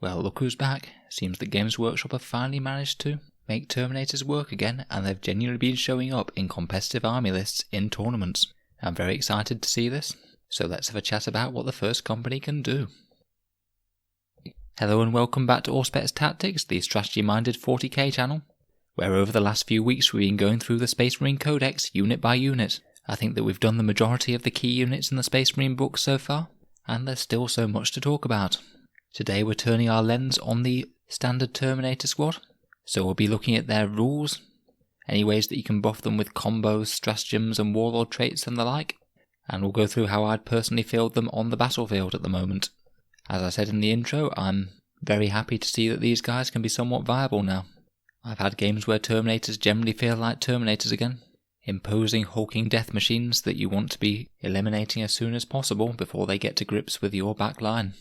Well, look who's back. Seems that Games Workshop have finally managed to make Terminators work again, and they've genuinely been showing up in competitive army lists in tournaments. I'm very excited to see this, so let's have a chat about what the first company can do. Hello and welcome back to Auspex Tactics, the strategy-minded 40k channel, where over the last few weeks we've been going through the Space Marine Codex unit by unit. I think that we've done the majority of the key units in the Space Marine book so far, and there's still so much to talk about. Today we're turning our lens on the standard Terminator squad, so we'll be looking at their rules, any ways that you can buff them with combos, stratagems and warlord traits and the like, and we'll go through how I'd personally field them on the battlefield at the moment. As I said in the intro, I'm very happy to see that these guys can be somewhat viable now. I've had games where Terminators generally feel like Terminators again, imposing hulking death machines that you want to be eliminating as soon as possible before they get to grips with your back line.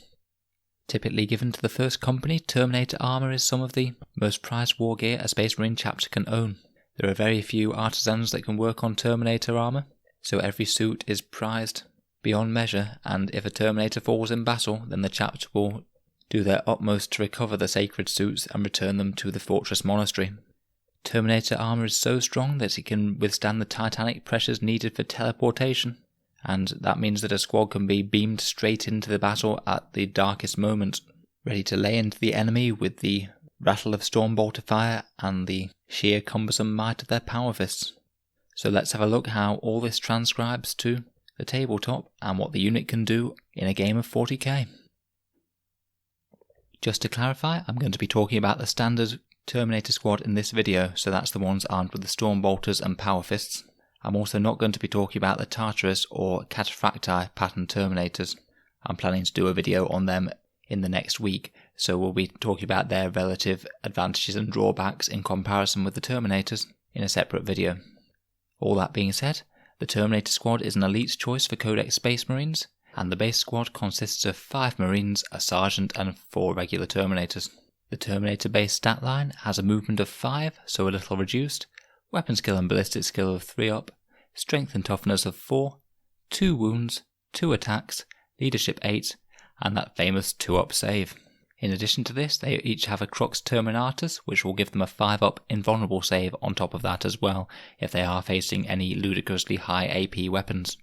Typically given to the first company, Terminator armour is some of the most prized war gear a Space Marine chapter can own. There are very few artisans that can work on Terminator armour, so every suit is prized beyond measure, and if a Terminator falls in battle, then the chapter will do their utmost to recover the sacred suits and return them to the Fortress Monastery. Terminator armour is so strong that it can withstand the titanic pressures needed for teleportation, and that means that a squad can be beamed straight into the battle at the darkest moment, ready to lay into the enemy with the rattle of Stormbolter fire and the sheer cumbersome might of their power fists. So let's have a look how all this transcribes to the tabletop and what the unit can do in a game of 40k. Just to clarify, I'm going to be talking about the standard Terminator squad in this video, so that's the ones armed with the Stormbolters and Power Fists. I'm also not going to be talking about the Tartarus or Cataphracti pattern Terminators. I'm planning to do a video on them in the next week, so we'll be talking about their relative advantages and drawbacks in comparison with the Terminators in a separate video. All that being said, the Terminator squad is an elite choice for Codex Space Marines, and the base squad consists of 5 Marines, a Sergeant and 4 regular Terminators. The Terminator base stat line has a movement of 5, so a little reduced, weapon skill and ballistic skill of 3 up, strength and toughness of 4, 2 wounds, 2 attacks, leadership 8, and that famous 2 up save. In addition to this, they each have a Crux Terminatus, which will give them a 5 up invulnerable save on top of that as well, if they are facing any ludicrously high AP weapons.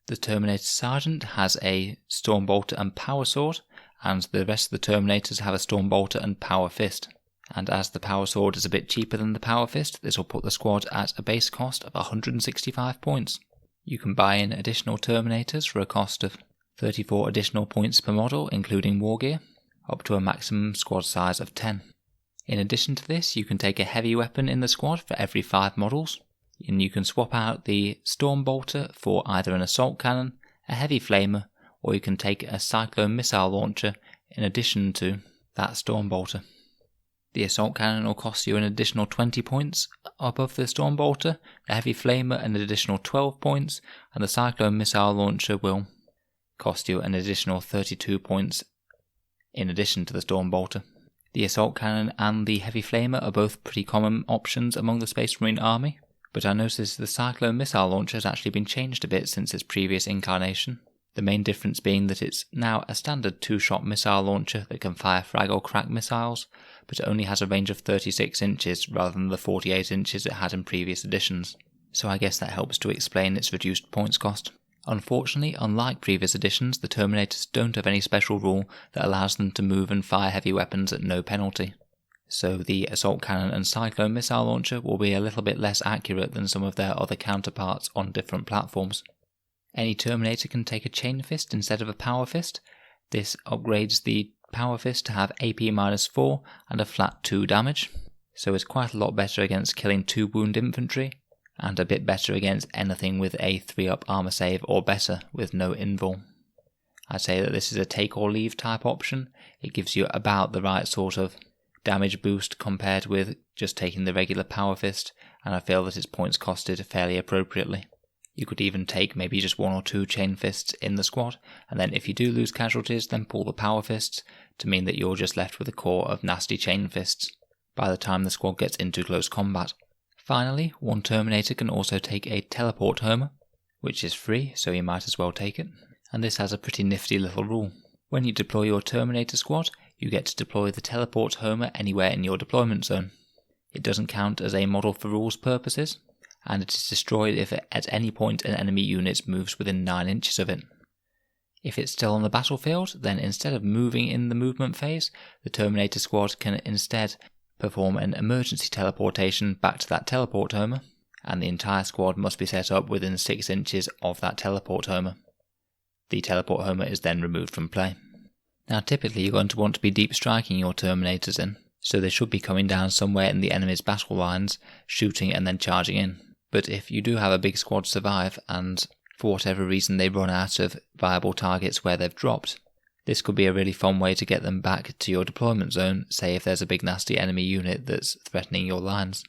The Terminator Sergeant has a Stormbolter and Power Sword, and the rest of the Terminators have a Stormbolter and Power Fist. And as the Power Sword is a bit cheaper than the Power Fist, this will put the squad at a base cost of 165 points. You can buy in additional Terminators for a cost of 34 additional points per model, including war gear, up to a maximum squad size of 10. In addition to this, you can take a heavy weapon in the squad for every 5 models, and you can swap out the Stormbolter for either an assault cannon, a heavy flamer, or you can take a Cyclone missile launcher in addition to that Stormbolter. The assault cannon will cost you an additional 20 points above the Stormbolter, the heavy flamer an additional 12 points, and the Cyclone missile launcher will cost you an additional 32 points in addition to the Stormbolter. The assault cannon and the heavy flamer are both pretty common options among the Space Marine army, but I noticed the Cyclone missile launcher has actually been changed a bit since its previous incarnation. The main difference being that it's now a standard 2-shot missile launcher that can fire frag or crack missiles, but it only has a range of 36 inches rather than the 48 inches it had in previous editions. So I guess that helps to explain its reduced points cost. Unfortunately, unlike previous editions, the Terminators don't have any special rule that allows them to move and fire heavy weapons at no penalty. So the assault cannon and Cyclone missile launcher will be a little bit less accurate than some of their other counterparts on different platforms. Any Terminator can take a Chain Fist instead of a Power Fist. This upgrades the Power Fist to have AP-4 and a flat 2 damage, so it's quite a lot better against killing 2 wound infantry, and a bit better against anything with a 3 up armor save or better with no invul. I'd say that this is a take or leave type option. It gives you about the right sort of damage boost compared with just taking the regular Power Fist, and I feel that its points costed fairly appropriately. You could even take maybe just 1 or 2 Chain Fists in the squad, and then if you do lose casualties, then pull the Power Fists to mean that you're just left with a core of nasty Chain Fists by the time the squad gets into close combat. Finally, one Terminator can also take a Teleport Homer, which is free, so you might as well take it, and this has a pretty nifty little rule. When you deploy your Terminator squad, you get to deploy the teleport Homer anywhere in your deployment zone. It doesn't count as a model for rules purposes, and it is destroyed if at any point an enemy unit moves within 9 inches of it. If it's still on the battlefield, then instead of moving in the movement phase, the Terminator squad can instead perform an emergency teleportation back to that teleport Homer, and the entire squad must be set up within 6 inches of that teleport Homer. The teleport Homer is then removed from play. Now typically you're going to want to be deep striking your Terminators in, so they should be coming down somewhere in the enemy's battle lines, shooting and then charging in. But if you do have a big squad survive and for whatever reason they run out of viable targets where they've dropped, this could be a really fun way to get them back to your deployment zone, say if there's a big nasty enemy unit that's threatening your lines.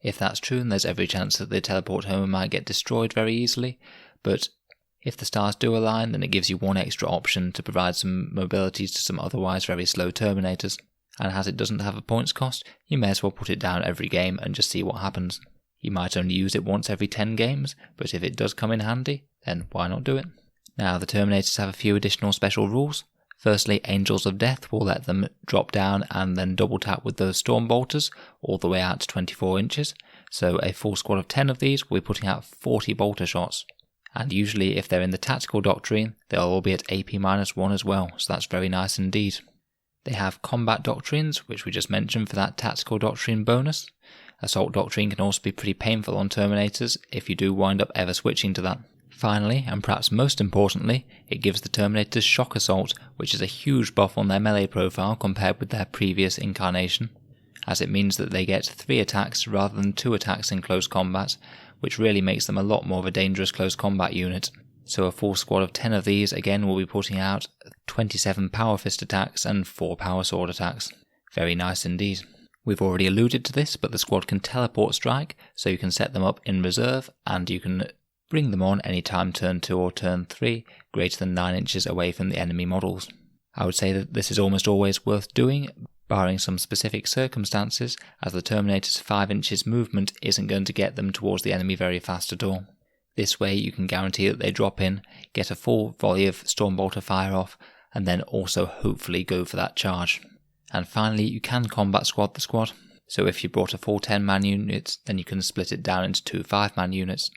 If that's true, then there's every chance that the teleport Homer might get destroyed very easily, but if the stars do align, then it gives you one extra option to provide some mobility to some otherwise very slow Terminators, and as it doesn't have a points cost, you may as well put it down every game and just see what happens. You might only use it once every 10 games, but if it does come in handy, then why not do it? Now the Terminators have a few additional special rules. Firstly, Angels of Death will let them drop down and then double tap with those Storm Bolters all the way out to 24 inches, so a full squad of 10 of these will be putting out 40 bolter shots. And usually if they're in the Tactical Doctrine, they'll all be at AP-1 as well, so that's very nice indeed. They have Combat Doctrines, which we just mentioned for that Tactical Doctrine bonus. Assault Doctrine can also be pretty painful on Terminators if you do wind up ever switching to that. Finally, and perhaps most importantly, it gives the Terminators Shock Assault, which is a huge buff on their melee profile compared with their previous incarnation, as it means that they get 3 attacks rather than 2 attacks in close combat, which really makes them a lot more of a dangerous close combat unit. So a full squad of 10 of these again will be putting out 27 Power Fist attacks and 4 Power Sword attacks. Very nice indeed. We've already alluded to this, but the squad can teleport strike, so you can set them up in reserve and you can bring them on anytime turn 2 or turn 3, greater than 9 inches away from the enemy models. I would say that this is almost always worth doing, barring some specific circumstances, as the Terminator's 5 inches movement isn't going to get them towards the enemy very fast at all. This way you can guarantee that they drop in, get a full volley of Stormbolter fire off, and then also hopefully go for that charge. And finally, you can combat squad the squad, so if you brought a full 10-man unit, then you can split it down into 2 5-man units.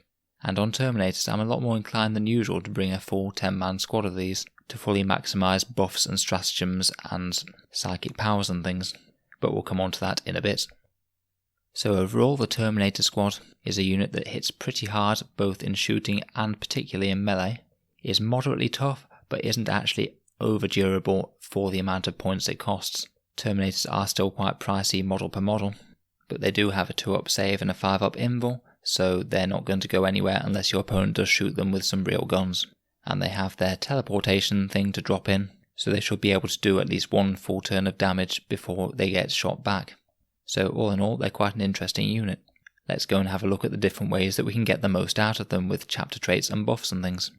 And on Terminators, I'm a lot more inclined than usual to bring a full 10-man squad of these, to fully maximise buffs and stratagems and psychic powers and things, but we'll come on to that in a bit. So overall, the Terminator squad is a unit that hits pretty hard both in shooting and particularly in melee, is moderately tough but isn't actually over durable for the amount of points it costs. Terminators are still quite pricey model per model, but they do have a 2-up save and a 5-up invul, so they're not going to go anywhere unless your opponent does shoot them with some real guns. And they have their teleportation thing to drop in, so they should be able to do at least 1 full turn of damage before they get shot back. So all in all, they're quite an interesting unit. Let's go and have a look at the different ways that we can get the most out of them with chapter traits and buffs and things.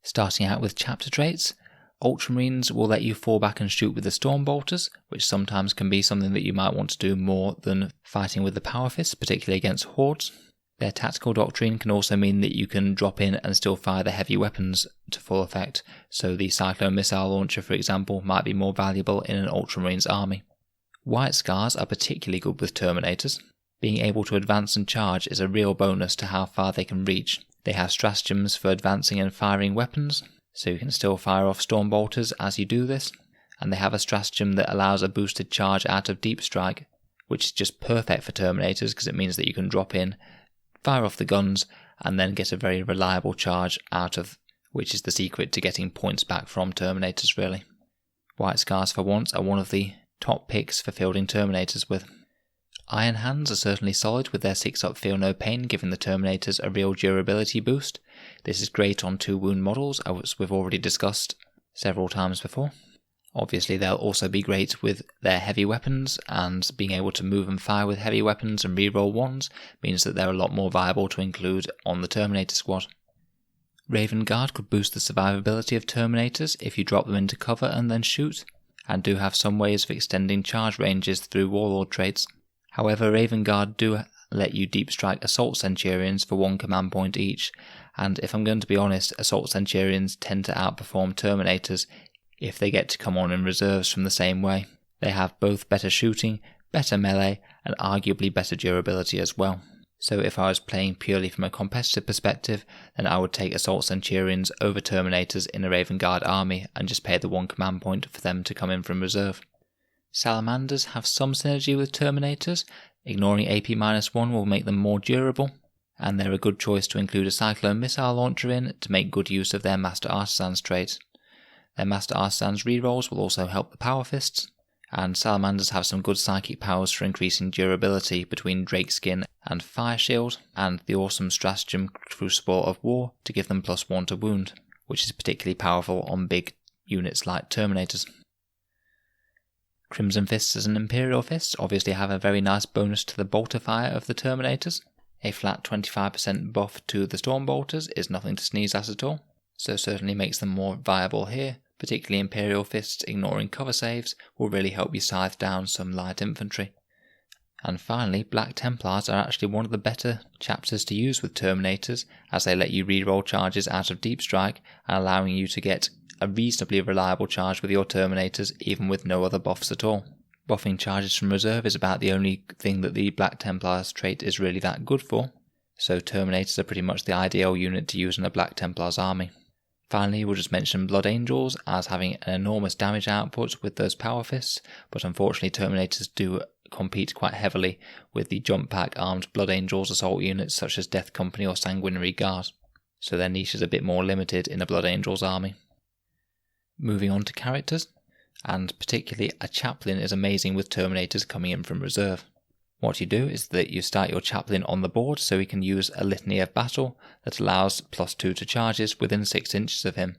Starting out with chapter traits, Ultramarines will let you fall back and shoot with the Stormbolters, which sometimes can be something that you might want to do more than fighting with the Power Fists, particularly against hordes. Their Tactical Doctrine can also mean that you can drop in and still fire the heavy weapons to full effect, so the Cyclone Missile Launcher, for example, might be more valuable in an Ultramarines army. White Scars are particularly good with Terminators. Being able to advance and charge is a real bonus to how far they can reach. They have stratagems for advancing and firing weapons, so you can still fire off Stormbolters as you do this, and they have a stratagem that allows a boosted charge out of Deep Strike, which is just perfect for Terminators because it means that you can drop in, fire off the guns, and then get a very reliable charge out of, which is the secret to getting points back from Terminators really. White Scars for once are one of the top picks for fielding Terminators with. Iron Hands are certainly solid with their 6-up Feel No Pain, giving the Terminators a real durability boost. This is great on 2 wound models, as we've already discussed several times before. Obviously they'll also be great with their heavy weapons, and being able to move and fire with heavy weapons and reroll ones means that they're a lot more viable to include on the Terminator squad. Raven Guard could boost the survivability of Terminators if you drop them into cover and then shoot, and do have some ways of extending charge ranges through Warlord traits. However, Raven Guard do let you deep strike Assault Centurions for 1 command point each, and if I'm going to be honest, Assault Centurions tend to outperform Terminators if they get to come on in reserves from the same way. They have both better shooting, better melee, and arguably better durability as well. So if I was playing purely from a competitive perspective, then I would take Assault Centurions over Terminators in a Raven Guard army and just pay the 1 command point for them to come in from reserve. Salamanders have some synergy with Terminators. Ignoring AP-1 will make them more durable, and they're a good choice to include a Cyclone missile launcher in to make good use of their Master Artisan's trait. Their Master Artisan's rerolls will also help the Power Fists, and Salamanders have some good psychic powers for increasing durability between Drakeskin and Fire Shield, and the awesome Stratagem Crucible of War to give them +1 to wound, which is particularly powerful on big units like Terminators. Crimson Fists and Imperial Fists obviously have a very nice bonus to the bolter fire of the Terminators. A flat 25% buff to the Storm Bolters is nothing to sneeze at all, so certainly makes them more viable here. Particularly Imperial Fists ignoring cover saves will really help you scythe down some light infantry. And finally, Black Templars are actually one of the better chapters to use with Terminators, as they let you reroll charges out of Deep Strike and allowing you to get a reasonably reliable charge with your Terminators even with no other buffs at all. Buffing charges from reserve is about the only thing that the Black Templars trait is really that good for, so Terminators are pretty much the ideal unit to use in a Black Templars army. Finally, we'll just mention Blood Angels as having an enormous damage output with those Power Fists, but unfortunately Terminators do compete quite heavily with the jump pack armed Blood Angels assault units such as Death Company or Sanguinary Guard, so their niche is a bit more limited in a Blood Angels army. Moving on to characters, and particularly a Chaplain is amazing with Terminators coming in from reserve. What you do is that you start your Chaplain on the board so he can use a Litany of Battle that allows +2 to charges within 6 inches of him.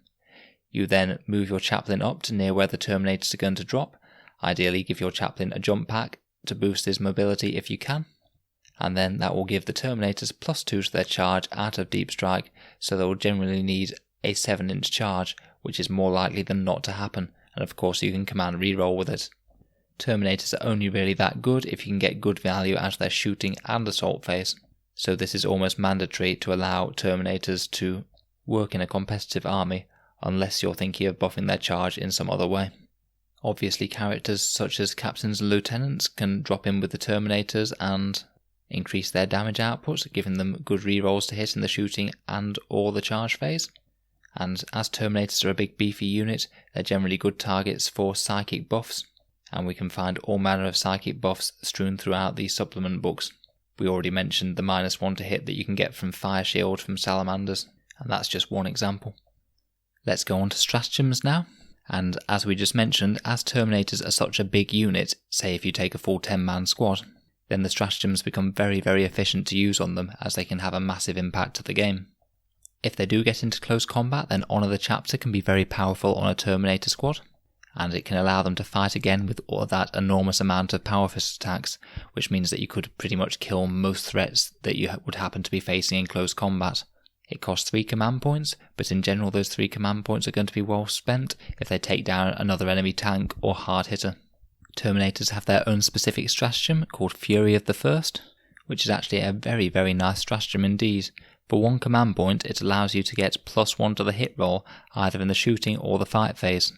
You then move your Chaplain up to near where the Terminators are going to drop, ideally give your Chaplain a jump pack to boost his mobility if you can, and then that will give the Terminators +2 to their charge out of Deep Strike, so they will generally need a 7-inch charge, which is more likely than not to happen, and of course you can command reroll with it. Terminators are only really that good if you can get good value out of their shooting and assault phase, so this is almost mandatory to allow Terminators to work in a competitive army unless you're thinking of buffing their charge in some other way. Obviously characters such as Captains and Lieutenants can drop in with the Terminators and increase their damage output, giving them good rerolls to hit in the shooting and or the charge phase. And as Terminators are a big beefy unit, they're generally good targets for psychic buffs, and we can find all manner of psychic buffs strewn throughout the supplement books. We already mentioned the -1 to hit that you can get from Fire Shield from Salamanders, and that's just one example. Let's go on to stratagems now, and as we just mentioned, as Terminators are such a big unit, say if you take a full 10-man squad, then the stratagems become very, very efficient to use on them as they can have a massive impact to the game. If they do get into close combat, then Honour the Chapter can be very powerful on a Terminator squad, and it can allow them to fight again with all that enormous amount of Power Fist attacks, which means that you could pretty much kill most threats that you would happen to be facing in close combat. It costs 3 command points, but in general those 3 command points are going to be well spent if they take down another enemy tank or hard hitter. Terminators have their own specific stratagem called Fury of the First, which is actually a very, very nice stratagem indeed. For 1 command point, it allows you to get +1 to the hit roll, either in the shooting or the fight phase.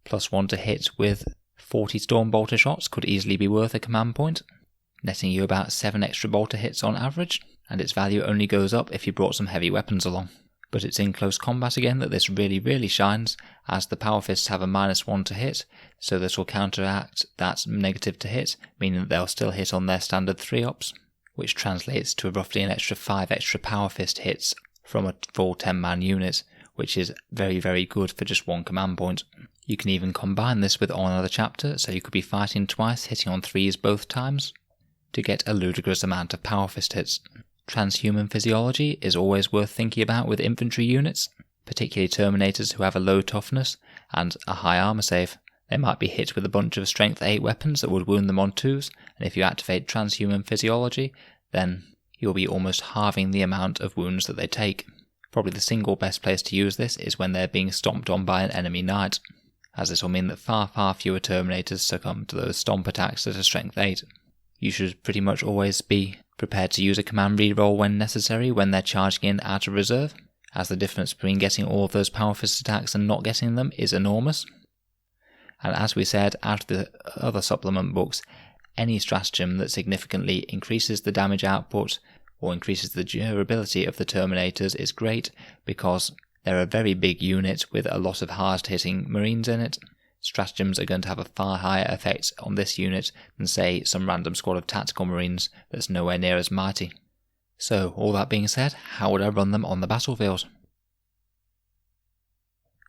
+1 to hit with 40 Storm Bolter shots could easily be worth a command point, netting you about 7 extra bolter hits on average, and its value only goes up if you brought some heavy weapons along. But it's in close combat again that this really, really shines, as the Power Fists have a -1 to hit, so this will counteract that negative to hit, meaning that they'll still hit on their standard 3-ups, which translates to roughly an extra 5 extra Power Fist hits from a full 10-man unit, which is very, very good for just 1 command point. You can even combine this with Honour the Chapter, so you could be fighting twice, hitting on 3s both times, to get a ludicrous amount of Power Fist hits. Transhuman physiology is always worth thinking about with infantry units, particularly Terminators who have a low toughness and a high armour save. They might be hit with a bunch of strength 8 weapons that would wound them on 2s, and if you activate transhuman physiology, then you'll be almost halving the amount of wounds that they take. Probably the single best place to use this is when they're being stomped on by an enemy knight, as this will mean that far, far fewer Terminators succumb to those stomp attacks that are strength 8. You should pretty much always be prepared to use a command reroll when necessary when they're charging in out of reserve, as the difference between getting all of those Power Fist attacks and not getting them is enormous. And as we said, out of the other supplement books, any stratagem that significantly increases the damage output or increases the durability of the Terminators is great, because they're a very big unit with a lot of hard-hitting Marines in it. Stratagems are going to have a far higher effect on this unit than, say, some random squad of tactical Marines that's nowhere near as mighty. So, all that being said, how would I run them on the battlefield?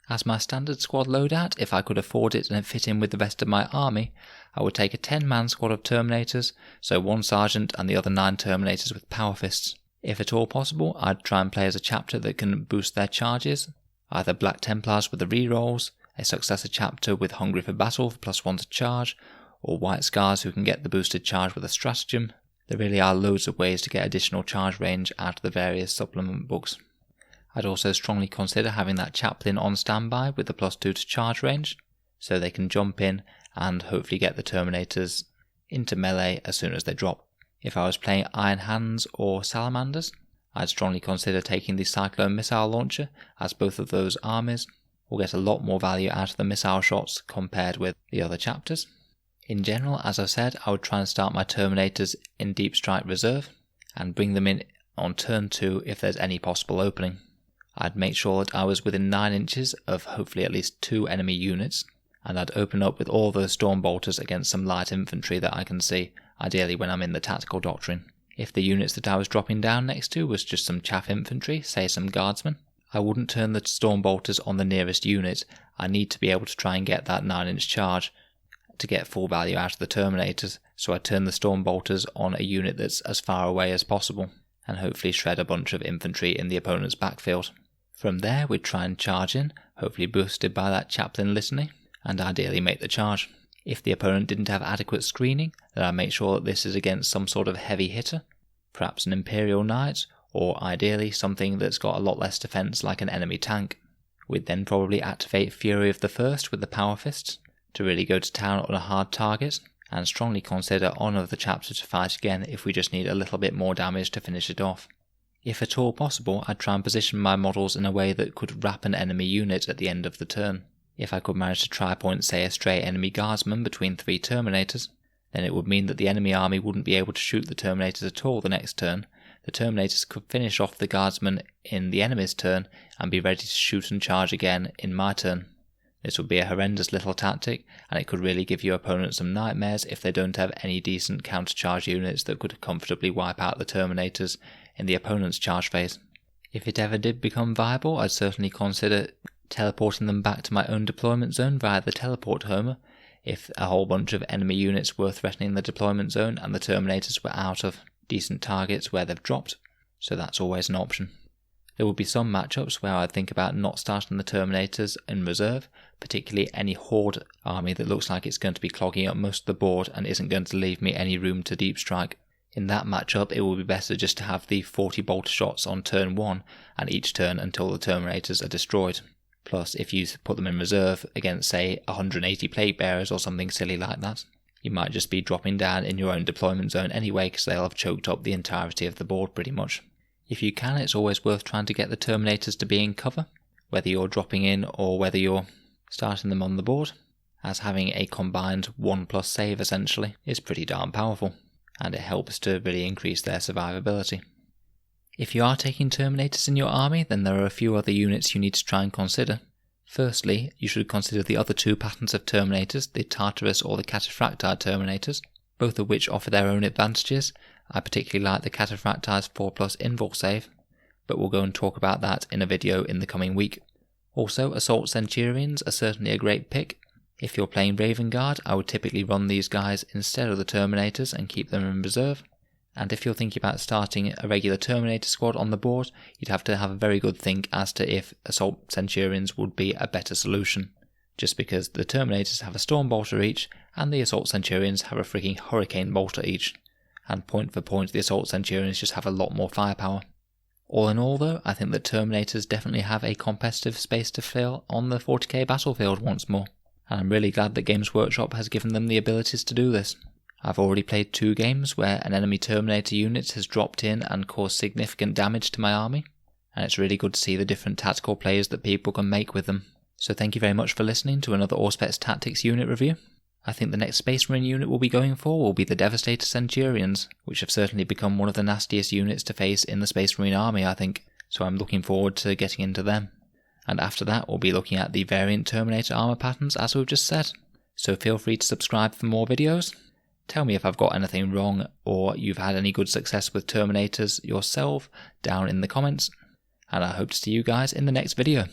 As my standard squad loadout, if I could afford it and it fit in with the rest of my army, I would take a 10-man squad of Terminators, so 1 sergeant and the other 9 Terminators with power fists. If at all possible, I'd try and play as a chapter that can boost their charges, either Black Templars with the rerolls, a successor chapter with Hungry for Battle for +1 to charge, or White Scars who can get the boosted charge with a stratagem. There really are loads of ways to get additional charge range out of the various supplement books. I'd also strongly consider having that chaplain on standby with the +2 to charge range, so they can jump in and hopefully get the Terminators into melee as soon as they drop. If I was playing Iron Hands or Salamanders, I'd strongly consider taking the Cyclone missile launcher, as both of those armies will get a lot more value out of the missile shots compared with the other chapters. In general, as I've said, I would try and start my Terminators in Deep Strike Reserve and bring them in on turn 2 if there's any possible opening. I'd make sure that I was within 9 inches of hopefully at least 2 enemy units, and I'd open up with all those Storm Bolters against some light infantry that I can see, ideally when I'm in the tactical doctrine. If the units that I was dropping down next to was just some chaff infantry, say some guardsmen, I wouldn't turn the Storm Bolters on the nearest unit. I need to be able to try and get that 9-inch charge to get full value out of the Terminators, so I turn the Storm Bolters on a unit that's as far away as possible, and hopefully shred a bunch of infantry in the opponent's backfield. From there we'd try and charge in, hopefully boosted by that chaplain litany, and ideally make the charge. If the opponent didn't have adequate screening, then I'd make sure that this is against some sort of heavy hitter, perhaps an Imperial Knight, or ideally something that's got a lot less defense like an enemy tank. We'd then probably activate Fury of the First with the Power Fists to really go to town on a hard target, and strongly consider Honour of the Chapter to fight again if we just need a little bit more damage to finish it off. If at all possible, I'd try and position my models in a way that could wrap an enemy unit at the end of the turn. If I could manage to tri-point, say, a stray enemy guardsman between 3 Terminators, then it would mean that the enemy army wouldn't be able to shoot the Terminators at all the next turn. The Terminators could finish off the guardsman in the enemy's turn and be ready to shoot and charge again in my turn. This would be a horrendous little tactic, and it could really give your opponent some nightmares if they don't have any decent counter-charge units that could comfortably wipe out the Terminators in the opponent's charge phase. If it ever did become viable, I'd certainly consider teleporting them back to my own deployment zone via the teleport homer, if a whole bunch of enemy units were threatening the deployment zone and the Terminators were out of decent targets where they've dropped, so that's always an option. There would be some matchups where I'd think about not starting the Terminators in reserve, particularly any Horde army that looks like it's going to be clogging up most of the board and isn't going to leave me any room to deep strike. In that matchup, it will be better just to have the 40 bolter shots on turn 1 and each turn until the Terminators are destroyed. Plus, if you put them in reserve against, say, 180 Plague Bearers or something silly like that, you might just be dropping down in your own deployment zone anyway, because they'll have choked up the entirety of the board pretty much. If you can, it's always worth trying to get the Terminators to be in cover, whether you're dropping in or whether you're starting them on the board, as having a combined 1+ save essentially is pretty darn powerful, and it helps to really increase their survivability. If you are taking Terminators in your army, then there are a few other units you need to try and consider. Firstly, you should consider the other 2 patterns of Terminators, the Tartarus or the Cataphractide Terminators, both of which offer their own advantages. I particularly like the Cataphractide's 4+ invul save, but we'll go and talk about that in a video in the coming week. Also, Assault Centurions are certainly a great pick. If you're playing Raven Guard, I would typically run these guys instead of the Terminators and keep them in reserve. And if you're thinking about starting a regular Terminator squad on the board, you'd have to have a very good think as to if Assault Centurions would be a better solution. Just because the Terminators have a Storm Bolter each, and the Assault Centurions have a freaking Hurricane Bolter each. And point for point, the Assault Centurions just have a lot more firepower. All in all though, I think that Terminators definitely have a competitive space to fill on the 40k battlefield once more. And I'm really glad that Games Workshop has given them the abilities to do this. I've already played 2 games where an enemy Terminator unit has dropped in and caused significant damage to my army, and it's really good to see the different tactical plays that people can make with them. So thank you very much for listening to another Auspex Tactics unit review. I think the next Space Marine unit we'll be going for will be the Devastator Centurions, which have certainly become one of the nastiest units to face in the Space Marine army, I think, so I'm looking forward to getting into them. And after that we'll be looking at the variant Terminator armor patterns as we've just said. So feel free to subscribe for more videos. Tell me if I've got anything wrong or you've had any good success with Terminators yourself down in the comments. And I hope to see you guys in the next video.